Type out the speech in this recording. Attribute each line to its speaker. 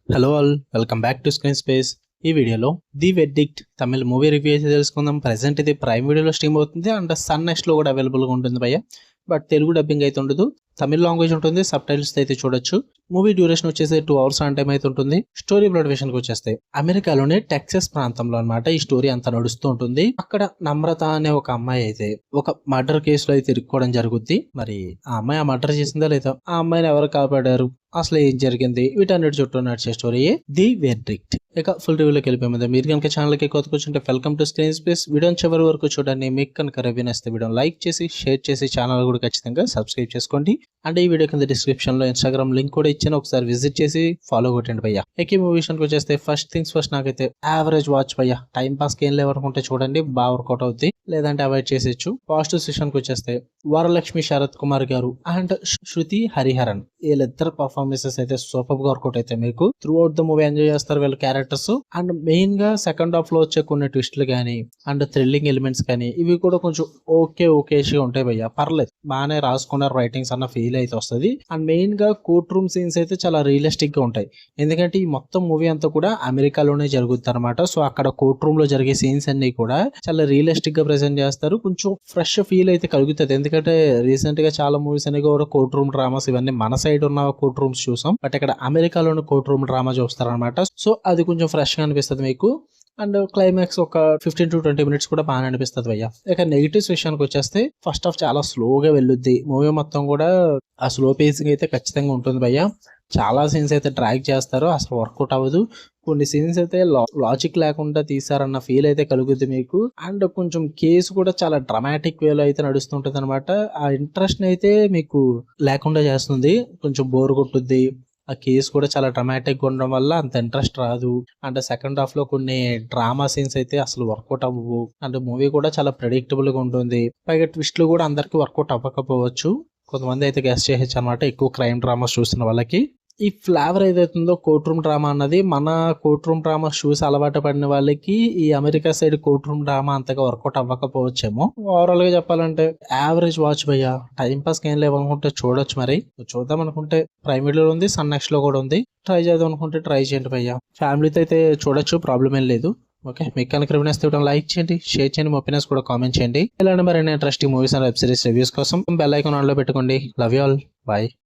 Speaker 1: Hello all, welcome back to screen space. ఈ వీడియోలో the verdict Tamil movie review అయితే తెలుసుకుందాం. ప్రెసెంట్ ఇది ప్రైమ్ వీడియోలో స్ట్రీమ్ అవుతుంది అండ్ సన్ నెక్స్ట్ లో కూడా అవైలబుల్గా ఉంటుంది భయ్య. బట్ తెలుగు డబ్బింగ్ అయితే ఉండదు, తమిళ లాంగ్వేజ్ ఉంటుంది, సబ్ టైటిల్స్ అయితే చూడొచ్చు. మూవీ డ్యూరేషన్ వచ్చేసి 2 hours ఆన్ టైం అయితే ఉంటుంది. స్టోరీ బ్లడ్ విషయానికి వచ్చేస్తే అమెరికాలోనే టెక్సస్ ప్రాంతంలో అన్నమాట ఈ స్టోరీ అంతా నడుస్తూ ఉంటుంది. అక్కడ నమ్రత అనే ఒక అమ్మాయి అయితే ఒక మర్డర్ కేసులో అయితే ఇరుక్కోవడం జరుగుద్ది. మరి ఆ అమ్మాయి ఆ మర్డర్ చేసిందా లేదా, ఆ అమ్మాయిని ఎవరు కాపాడారు, అసలు ఏం జరిగింది, వీటన్నిటి చుట్టూ నడిచే స్టోరీ ది వెర్డిక్ట్. ఇక ఫుల్ రివ్యూలోకి వెళ్ళిపోయింది. మీరు కనుక ఛానల్కి కొత్తగా వచ్చింటే వెల్కమ్ టు స్క్రీన్ స్పేస్. వీడియోని చివరి వరకు చూడండి. మీకు కనుక రివ్యూ నచ్చితే వీడియోని లైక్ చేసి షేర్ చేసి ఛానల్ కూడా ఖచ్చితంగా సబ్స్క్రైబ్ చేసుకోండి. అండ్ ఈ వీడియో కింద డిస్క్రిప్షన్ లో ఇన్స్టాగ్రామ్ లింక్ కూడా ఇచ్చాను, ఒకసారి విజిట్ చేసి ఫాలో కొట్టండి భయ్య. ఇక మూవీ విషయానికి వచ్చేస్తే ఫస్ట్ థింగ్స్ ఫస్ట్, నాకైతే యావరేజ్ వాచ్ భయ్య. టైం పాస్ కి ఏం లేవనుకుంటే చూడండి, బాగా వర్కౌట్ అవుతుంది, లేదంటే అవాయిడ్ చేసేచ్చు. పాజిటివ్ విషయానికి వచ్చేస్తే వరలక్ష్మి శరత్ కుమార్ గారు అండ్ శృతి హరిహరన్ వీళ్ళిద్దరు పర్ఫార్మెన్సెస్ అయితే సూపర్ గా వర్కౌట్ అయితే మీకు through out the movie enjoy చేస్తారు వీళ్ళ క్యారెక్టర్స్. అండ్ మెయిన్ గా సెకండ్ హాఫ్ లో వచ్చే కొన్ని ట్విస్ట్లు కానీ అండ్ థ్రిల్లింగ్ ఎలిమెంట్స్ కానీ ఇవి కూడా కొంచెం ఓకేషిగా ఉంటాయి భయ్య, పర్లేదు, బాగానే రాసుకున్నారు రైటింగ్స్ అన్న ఫీల్ అయితే వస్తుంది. అండ్ మెయిన్ గా కోర్ట్ రూమ్ సీన్స్ అయితే చాలా రియలిస్టిక్ గా ఉంటాయి, ఎందుకంటే ఈ మొత్తం మూవీ అంతా కూడా అమెరికాలోనే జరుగుతుంది అనమాట. సో అక్కడ కోర్ట్ రూమ్ లో జరిగే సీన్స్ అన్ని కూడా చాలా రియలిస్టిక్ గా ప్రెజెంట్ చేస్తారు. కొంచెం ఫ్రెష్ ఫీల్ అయితే కలుగుతుంది, ఎందుకంటే రీసెంట్ గా చాలా మూవీస్ అనేవి కూడా కోర్ట్ రూమ్ డ్రామాస్ ఇవన్నీ మన సైడ్ ఉన్న కోర్ట్ రూమ్స్ చూసాం, బట్ ఇక్కడ అమెరికాలోని కోర్ట్ రూమ్ డ్రామా చూస్తారనమాట. సో అది కొంచెం ఫ్రెష్ గా అనిపిస్తుంది మీకు. అండ్ క్లైమాక్స్ ఒక 15 to 20 minutes కూడా బాగా అనిపిస్తుంది భయ్య. ఇక నెగిటివ్స్ విషయానికి వచ్చేస్తే ఫస్ట్ హాఫ్ చాలా స్లోగా వెళ్ళుద్ది. మూవీ మొత్తం కూడా ఆ స్లో పేసింగ్ అయితే ఖచ్చితంగా ఉంటుంది భయ్య. చాలా సీన్స్ అయితే డ్రాగ్ చేస్తారు, అసలు వర్కౌట్ అవ్వదు. కొన్ని సీన్స్ అయితే లాజిక్ లేకుండా తీసారన్న ఫీల్ అయితే కలుగుద్ది మీకు. అండ్ కొంచెం కేసు కూడా చాలా డ్రామాటిక్ వేలో అయితే నడుస్తుంటది అనమాట. ఆ ఇంట్రెస్ట్ అయితే మీకు లేకుండా చేస్తుంది, కొంచెం బోర్ కొట్టుద్ది. ఆ కేసు కూడా చాలా డ్రామాటిక్ ఉండడం వల్ల అంత ఇంట్రెస్ట్ రాదు. అండ్ సెకండ్ హాఫ్ లో కొన్ని డ్రామా సీన్స్ అయితే అసలు వర్కౌట్ అవ్వవు. అండ్ మూవీ కూడా చాలా ప్రెడిక్టబుల్ గా ఉంటుంది. పైగా ట్విస్ట్లు కూడా అందరికి వర్కౌట్ అవ్వకపోవచ్చు, కొంతమంది అయితే గెస్ట్ చేయొచ్చు అనమాట, ఎక్కువ క్రైమ్ డ్రామాస్ చూస్తున్న వాళ్ళకి. ఈ ఫ్లేవర్ ఏదైతుందో కోర్ట్ రూమ్ డ్రామా అన్నది మన కోర్ట్ రూమ్ డ్రామా చూసి అలవాటు పడిన వాళ్ళకి ఈ America side court room drama అంతగా వర్కౌట్ అవ్వకపోవచ్చేమో. ఓవరాల్ గా చెప్పాలంటే యావరేజ్ వాచ్ భయ్య. టైం పాస్ ఏం లేవనుకుంటే చూడొచ్చు, మరి చూద్దాం అనుకుంటే ప్రైమ్ వీడియోలో ఉంది, సన్ నెక్స్ట్ లో కూడా ఉంది. ట్రై చేద్దాం అనుకుంటే ట్రై చేయండి భయ్య. ఫ్యామిలీతో అయితే చూడొచ్చు, ప్రాబ్లం ఏం లేదు. ఓకే, మీకు కనుక రివ్యూస్ ఇవ్వడం లైక్ చేయండి, షేర్ చేయండి, మీ ఒపీనియన్స్ కూడా కామెంట్ చేయండి. ఇలాంటి మరిన్ని interesting movies and web series reviews కోసం బెల్ ఐకాన్ ఆన్ లో పెట్టుకోండి. Love you all, bye.